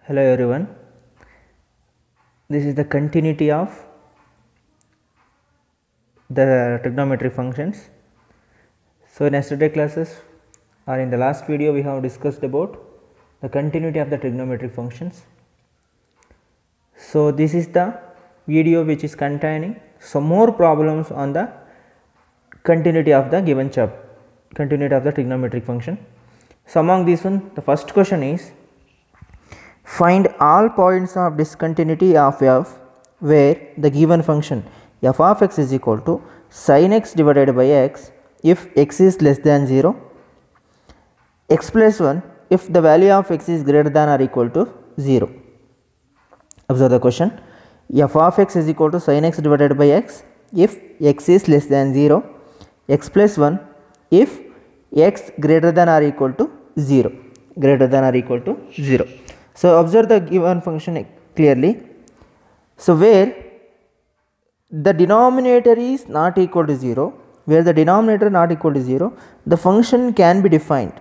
Hello everyone, this is the continuity of the trigonometric functions. So in yesterday classes or in the last video we have discussed about the continuity of the trigonometric functions. So this is the video which is containing some more problems on the continuity of the given continuity of the trigonometric function. So among these one, the first question is, find all points of discontinuity of f where the given function f of x is equal to sin x divided by x if x is less than 0, x plus 1 if the value of x is greater than or equal to 0. Observe the question. F of x is equal to sin x divided by x if x is less than 0, x plus 1 if x greater than or equal to 0, So observe the given function clearly. So where the denominator is not equal to 0, the function can be defined.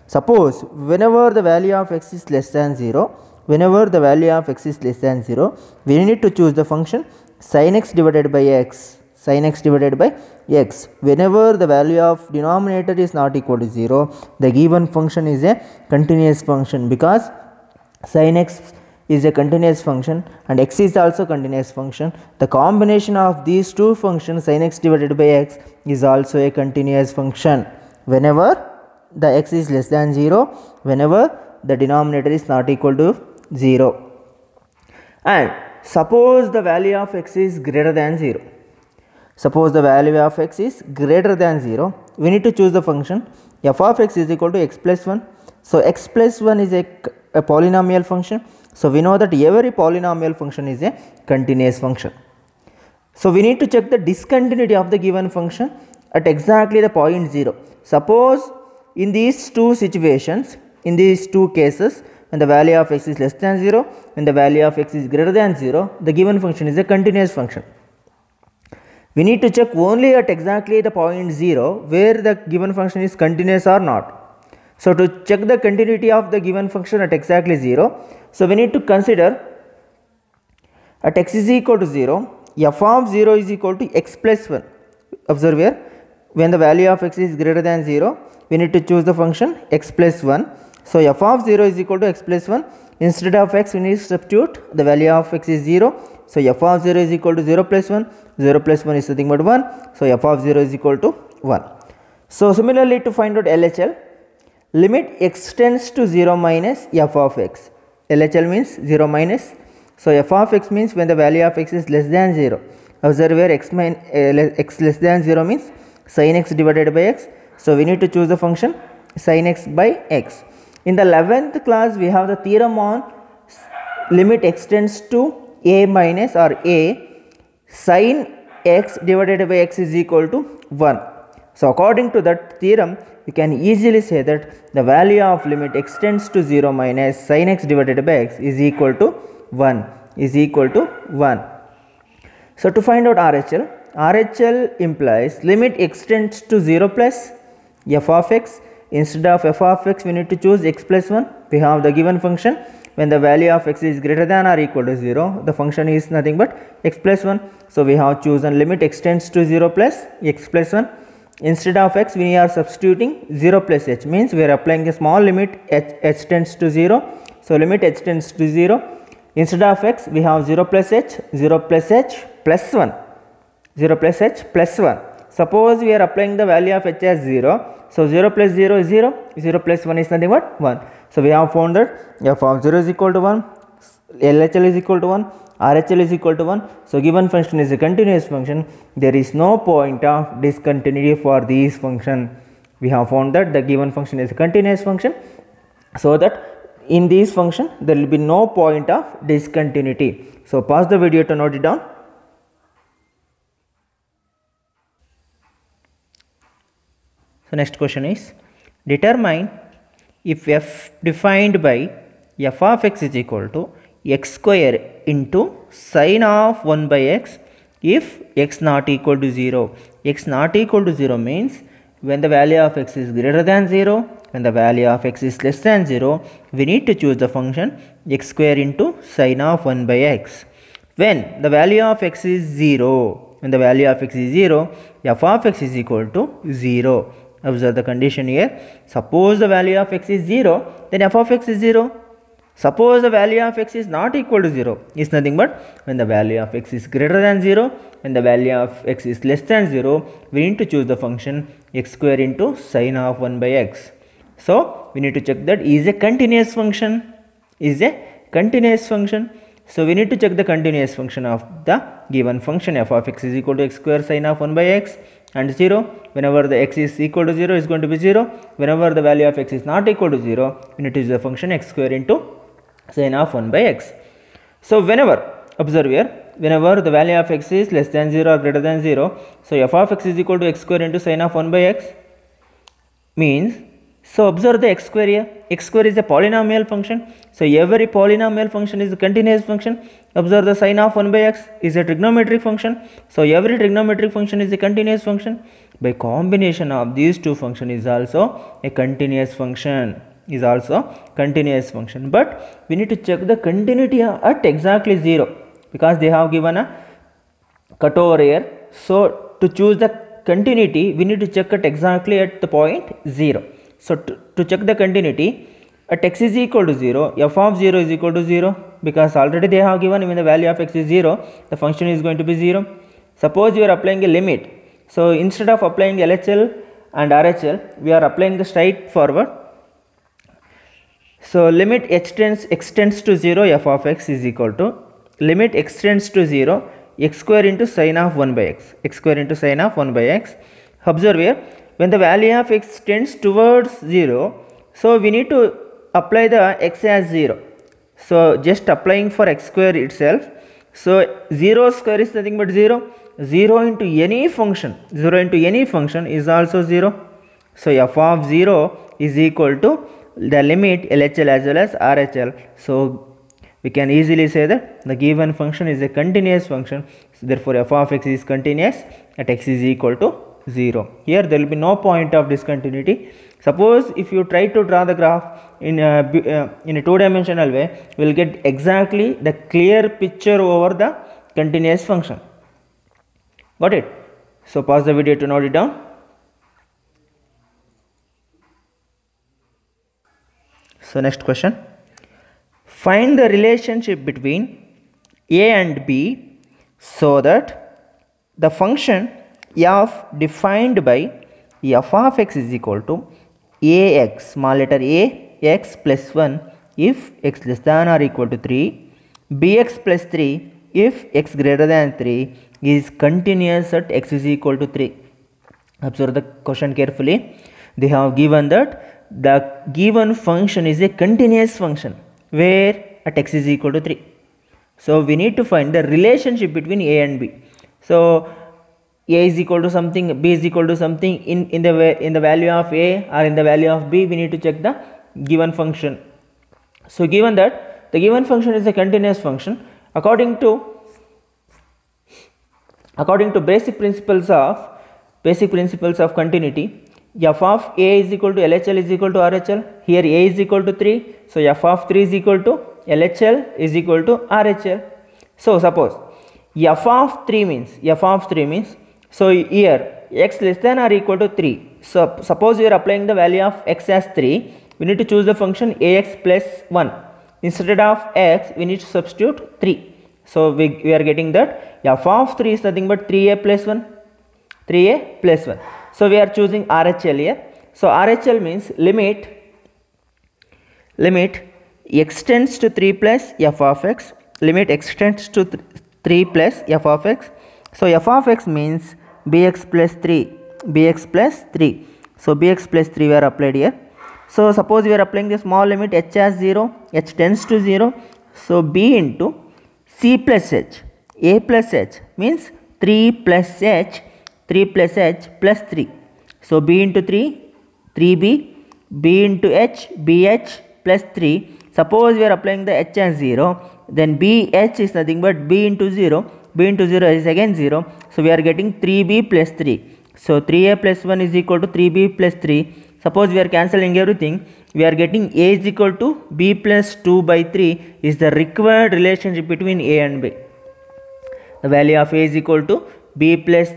Suppose whenever the value of x is less than 0, we need to choose the function sin x divided by x. Whenever the value of denominator is not equal to 0, the given function is a continuous function, because sin x is a continuous function and x is also continuous function. The combination of these two functions, sin x divided by x, is also a continuous function whenever the x is less than 0, whenever the denominator is not equal to 0. And suppose the value of x is greater than 0. We need to choose the function f of x is equal to x plus 1. So x plus 1 is a polynomial function. So we know that every polynomial function is a continuous function. So we need to check the discontinuity of the given function at exactly the point 0. Suppose in these two situations, in these two cases, when the value of x is less than 0, when the value of x is greater than 0, the given function is a continuous function. We need to check only at exactly the point 0 where the given function is continuous or not. So to check the continuity of the given function at exactly 0, so we need to consider at x is equal to 0, f of 0 is equal to x plus 1. Observe here, when the value of x is greater than 0, we need to choose the function x plus 1. So f of 0 is equal to x plus 1. Instead of x, we need to substitute the value of x is 0. So f of 0 is equal to 0 plus 1. 0 plus 1 is nothing but 1. So f of 0 is equal to 1. So similarly, to find out LHL, limit x tends to 0 minus f of x. LHL means 0 minus. So f of x means when the value of x is less than 0. Observe where x less than 0 means sin x divided by x. So we need to choose the function sin x by x. In the 11th class, we have the theorem on limit x tends to a minus or a sin x divided by x is equal to 1. So according to that theorem, you can easily say that the value of limit x tends to 0 minus sin x divided by x is equal to 1. So to find out RHL implies limit x tends to 0 plus f of x. Instead of f of x, we need to choose x plus 1. We have the given function. When the value of x is greater than or equal to 0, the function is nothing but x plus 1. So we have chosen limit x tends to 0 plus x plus 1. Instead of x, we are substituting 0 plus h, means we are applying a small limit h tends to 0. So limit h tends to 0. Instead of x, we have 0 plus h plus 1. Suppose we are applying the value of h as 0. So 0 plus 0 is 0, 0 plus 1 is nothing but 1. So we have found that f of 0 is equal to 1, LHL is equal to 1, RHL is equal to 1. So given function is a continuous function. There is no point of discontinuity for these function. We have found that the given function is a continuous function, so that in this function there will be no point of discontinuity. So pause the video to note it down. So next question is, determine if f defined by f of x is equal to x square into sin of 1 by x if x not equal to 0. X not equal to 0 means when the value of x is greater than 0, when the value of x is less than 0, we need to choose the function x square into sine of 1 by x. When the value of x is 0, when the value of x is 0, f of x is equal to 0. Observe the condition here. Suppose the value of x is 0, then f of x is 0. Suppose the value of x is not equal to 0, is nothing but when the value of x is greater than 0, when the value of x is less than 0, we need to choose the function x square into sine of 1 by x. So we need to check that is a continuous function, is a continuous function. So we need to check the continuous function of the given function f of x is equal to x square sine of 1 by x and 0. Whenever the x is equal to 0 is going to be 0. Whenever the value of x is not equal to 0, we need to use the function x square into sine of 1 by x. So whenever, observe here, whenever the value of x is less than 0 or greater than 0, so f of x is equal to x square into sine of 1 by x means, so observe the x square here. X square is a polynomial function. So every polynomial function is a continuous function. Observe the sine of 1 by x is a trigonometric function. So every trigonometric function is a continuous function. By combination of these two functions is also a continuous function. But we need to check the continuity at exactly 0 because they have given a cut over here. So to choose the continuity, we need to check it exactly at the point 0. So to check the continuity at x is equal to 0, f of 0 is equal to 0 because already they have given when the value of x is 0, the function is going to be 0. Suppose you are applying a limit. So instead of applying LHL and RHL, we are applying the straightforward. So limit x tends to 0, f of x is equal to limit x tends to 0, x square into sine of 1 by x, x square into sine of 1 by x. Observe here, when the value of x tends towards 0, so we need to apply the x as 0. So just applying for x square itself. So 0 square is nothing but 0. 0 into any function is also 0. So f of 0 is equal to the limit LHL as well as RHL. So we can easily say that the given function is a continuous function. So therefore f of x is continuous at x is equal to 0. Here there will be no point of discontinuity. Suppose if you try to draw the graph in a two-dimensional way, we will get exactly the clear picture over the continuous function. Got it? So pause the video to note it down. So next question. Find the relationship between a and b so that the function f defined by f of x is equal to ax, small letter a, x plus 1 if x less than or equal to 3, bx plus 3 if x greater than 3 is continuous at x is equal to 3. Observe the question carefully. They have given that the given function is a continuous function where at x is equal to 3. So we need to find the relationship between a and b. So a is equal to something, b is equal to something in the value of a or in the value of b, we need to check the given function. So given that the given function is a continuous function, according to basic principles of continuity, f of a is equal to LHL is equal to RHL. Here a is equal to 3, so f of 3 is equal to LHL is equal to RHL. So suppose f of 3 means, so here x less than or equal to 3. So suppose we are applying the value of x as 3, we need to choose the function ax plus 1. Instead of x, we need to substitute 3. So we are getting that f of 3 is nothing but 3a plus 1. 3a plus 1. So we are choosing RHL here. So RHL means limit x tends to 3 plus f of x, limit x tends to 3 plus f of x. So f of x means bx plus 3. So bx plus 3 we are applied here. So suppose we are applying the small limit h as 0, h tends to 0. So b into c plus h, a plus h means 3 plus h plus 3. So b into 3, 3b, b into h, bh plus 3. Suppose we are applying the h as 0, then bh is nothing but b into 0. b into 0 is again 0. So we are getting 3b plus 3. So 3a plus 1 is equal to 3b plus 3. Suppose we are cancelling everything, we are getting a is equal to b plus 2 by 3 is the required relationship between a and b. The value of a is equal to b plus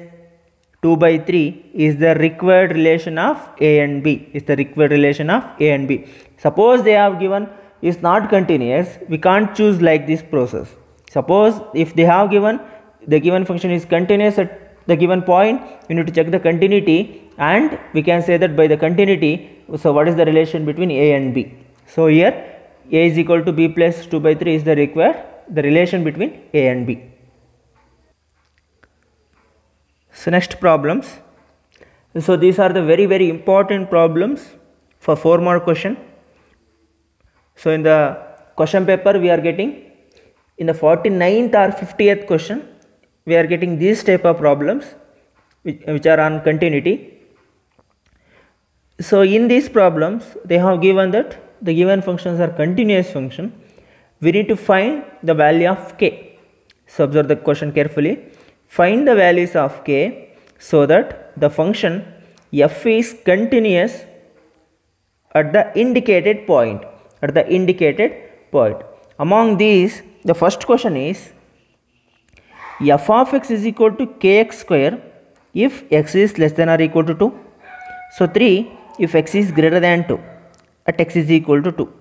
2 by 3 is the required relation of a and b. Is the required relation of a and b. Suppose they have given is not continuous, we can't choose like this process. Suppose if they have given the given function is continuous at the given point, you need to check the continuity, and we can say that by the continuity, so what is the relation between a and b. So here a is equal to b plus 2 by 3 is the required the relation between a and b. So next problems. So these are the very important problems for 4 mark question. So in the question paper we are getting in the 49th or 50th question we are getting these type of problems which are on continuity. So in these problems they have given that the given functions are continuous function. We need to find the value of k. So observe the question carefully. Find the values of k so that the function f is continuous at the indicated point. Among these, the first question is f of x is equal to kx square if x is less than or equal to 2. So 3 if x is greater than 2 at x is equal to 2.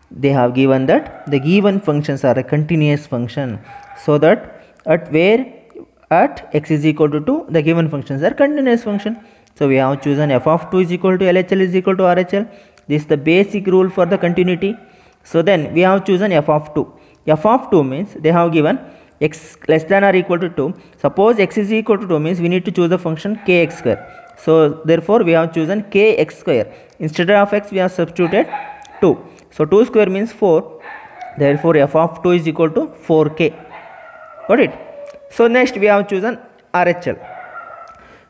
They have given that the given functions are a continuous function, so that at x is equal to 2 the given functions are continuous function. So we have chosen f of 2 is equal to LHL is equal to RHL. This is the basic rule for the continuity. So then we have chosen f of 2. F of 2 means they have given x less than or equal to 2. Suppose x is equal to 2 means we need to choose the function kx square. So therefore we have chosen kx square. Instead of x we have substituted 2. So 2 square means 4. Therefore f of 2 is equal to 4k. Got it? So next we have chosen RHL.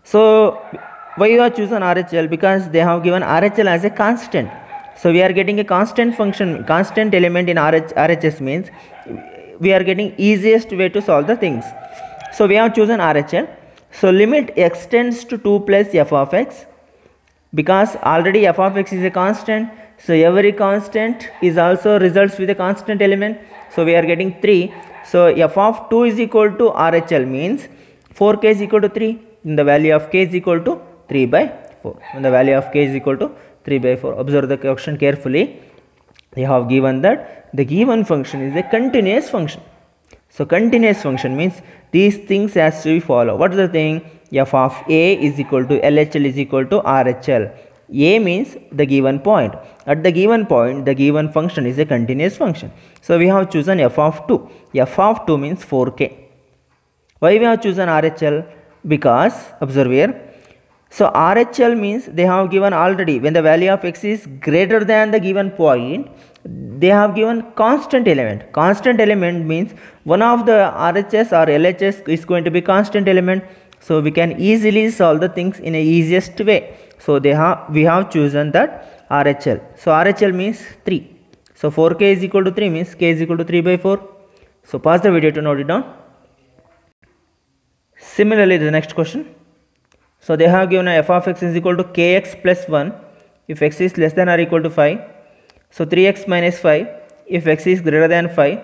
So why you have chosen RHL? Because they have given RHL as a constant. So we are getting a constant function, constant element in RHS means we are getting easiest way to solve the things. So we have chosen RHL. So limit extends to 2 plus f of x, because already f of x is a constant. So every constant is also results with a constant element. So we are getting 3. So f of 2 is equal to RHL means 4k is equal to 3. And the value of k is equal to 3 by 4. And the value of k is equal to 3 by 4. Observe the question carefully. They have given that the given function is a continuous function. So continuous function means these things has to be followed. What is the thing? F of a is equal to LHL is equal to RHL. A means the given point. At the given point, the given function is a continuous function. So we have chosen f of 2. F of 2 means 4k. Why we have chosen RHL? Because observe here. So RHL means they have given already when the value of x is greater than the given point, they have given constant element. Constant element means one of the RHS or LHS is going to be constant element. So we can easily solve the things in a easiest way. So we have chosen that RHL. So RHL means 3. So 4k is equal to 3 means k is equal to 3 by 4. So pause the video to note it down. Similarly, the next question. So they have given a f of x is equal to kx plus 1 if x is less than or equal to 5. So 3x minus 5 if x is greater than 5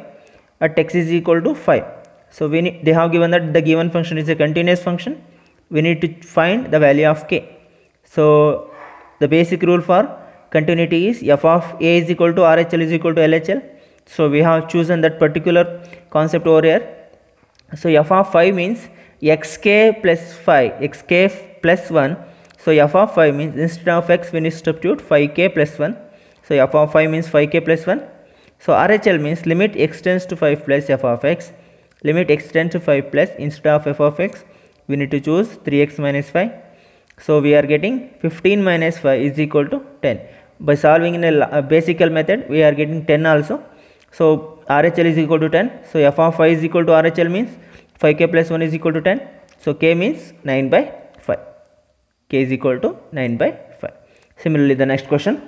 at x is equal to 5. So they have given that the given function is a continuous function. We need to find the value of k. So the basic rule for continuity is f of a is equal to RHL is equal to LHL. So we have chosen that particular concept over here. So f of 5 means xk plus 5, xk plus 1. So f of 5 means instead of x we need to substitute 5k plus 1. So f of 5 means 5k plus 1. So RHL means limit extends to 5 plus f of x. Limit extends to 5 plus, instead of f of x we need to choose 3x minus 5. So we are getting 15 minus 5 is equal to 10. By solving in a basic method we are getting 10 also. So RHL is equal to 10. So f of 5 is equal to RHL means 5k plus 1 is equal to 10. So k means 9 by 5. K is equal to 9 by 5. Similarly, the next question.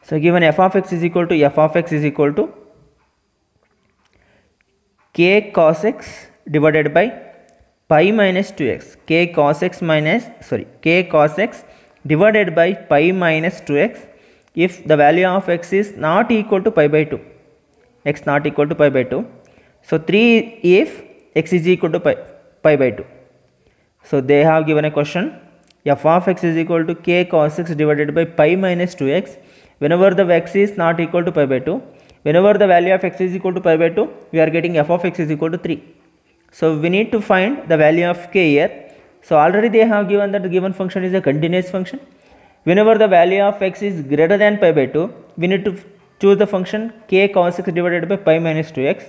So given f of x is equal to k cos x divided by pi minus 2x, k cos x minus, k cos x divided by pi minus 2x if the value of x is not equal to pi by 2, x not equal to pi by 2. So 3 if x is equal to pi by 2. So they have given a question, f of x is equal to k cos x divided by pi minus 2x whenever the x is not equal to pi by 2. Whenever the value of x is equal to pi by 2, we are getting f of x is equal to 3. So we need to find the value of k here. So already they have given that the given function is a continuous function. Whenever the value of x is greater than pi by 2, we need to choose the function k cos x divided by pi minus 2x.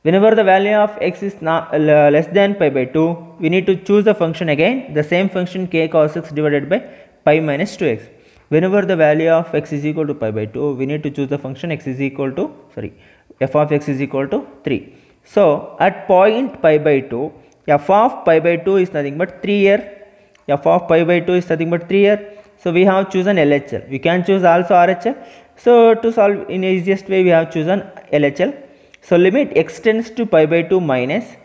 Whenever the value of x is not less than pi by 2, we need to choose the function again, the same function k cos x divided by pi minus 2x. Whenever the value of x is equal to pi by 2, we need to choose the function x is equal to, f of x is equal to 3. So at point pi by 2, f of pi by 2 is nothing but 3 here. F of pi by 2 is nothing but 3 here. So we have chosen LHL. We can choose also RHL. So to solve in the easiest way, we have chosen LHL. So limit x tends to pi by 2 minus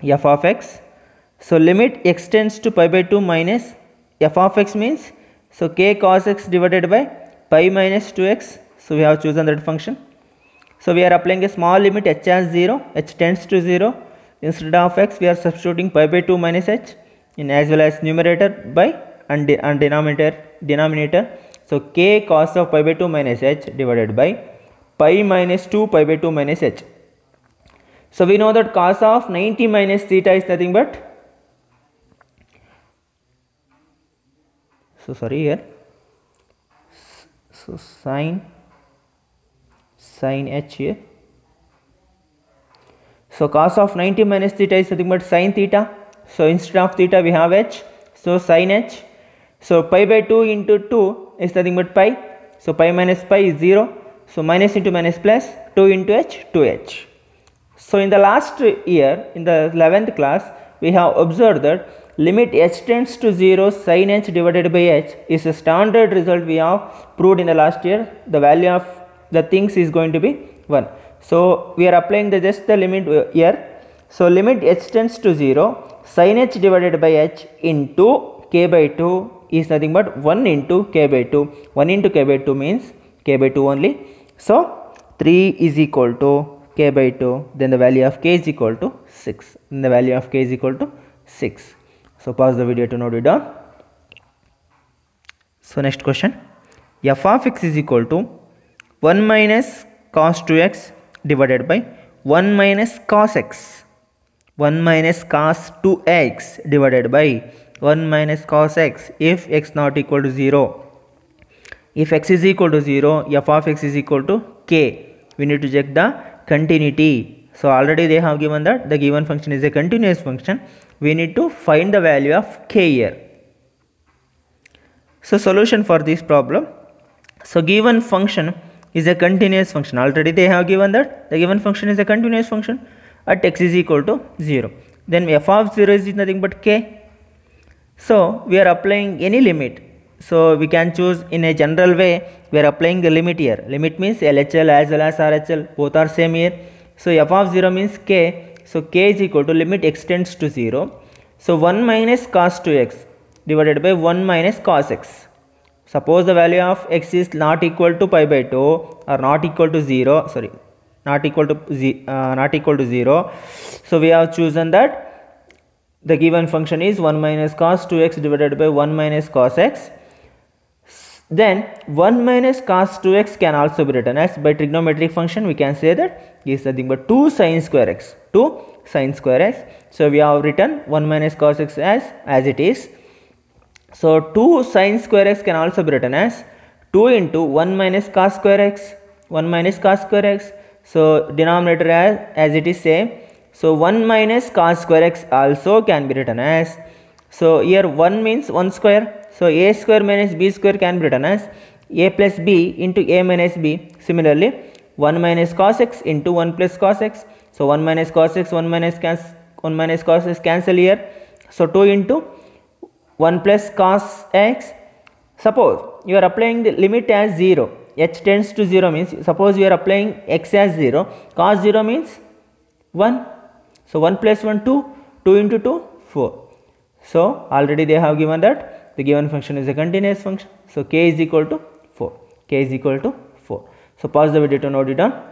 f of x. So limit x tends to pi by 2 minus f of x means, so k cos x divided by pi minus 2x. So we have chosen that function. So we are applying a small limit h as 0, h tends to 0. Instead of x, we are substituting pi by 2 minus h in as well as numerator by and denominator. So k cos of pi by 2 minus h divided by pi minus 2 pi by 2 minus h. So we know that cos of 90 minus theta is nothing but, sin h here. So cos of 90 minus theta is nothing but sin theta. So instead of theta we have h, so sin h. So pi by 2 into 2 is nothing but pi. So pi minus pi is 0. So minus into minus plus, 2 into h, 2h. So in the last year, in the 11th class, we have observed that limit h tends to 0 sin h divided by h is a standard result we have proved in the last year. The value of the things is going to be 1. So we are applying just the limit here. So limit h tends to 0 sin h divided by h into k by 2 is nothing but 1 into k by 2. 1 into k by 2 means k by 2 only. So 3 is equal to k by 2, then the value of k is equal to 6. Then the value of k is equal to 6. So pause the video to note it down. So next question, f of x is equal to 1 minus cos 2x divided by 1 minus cos x. 1 minus cos 2x divided by 1 minus cos x if x not equal to 0. If x is equal to 0, f of x is equal to k. We need to check the continuity. So already they have given that the given function is a continuous function. We need to find the value of k here. So solution for this problem. So given function is a continuous function. Already they have given that the given function is a continuous function at x is equal to 0. Then f of 0 is nothing but k. So we are applying any limit. So we can choose in a general way, we are applying the limit here. Limit means LHL as well as RHL, both are same here. So f of 0 means k. So k is equal to limit x tends to 0. So 1 minus cos 2x divided by 1 minus cos x. Suppose the value of x is not equal to pi by 2 or not equal to 0, not equal to 0. So we have chosen that the given function is 1 minus cos 2x divided by 1 minus cos x. Then 1 minus cos 2x can also be written as, by trigonometric function we can say that is nothing but 2 sin square x. 2 sin square x. So we have written 1 minus cos x as it is. So 2 sin square x can also be written as 2 into 1 minus cos square x. 1 minus cos square x. So denominator as it is same. So 1 minus cos square x also can be written as, so here 1 means 1 square. So a square minus b square can be written as a plus b into a minus b. Similarly 1 minus cos x into 1 plus cos x. So 1 minus cos x, 1 minus cos x cancel here. So 2 into 1 plus cos x. Suppose you are applying the limit as 0. h tends to 0 means, suppose we are applying x as 0, cos 0 means 1. So 1 plus 1 2, 2 into 2 4. So already they have given that the given function is a continuous function. So k is equal to 4. K is equal to 4. So pause the video to note it down.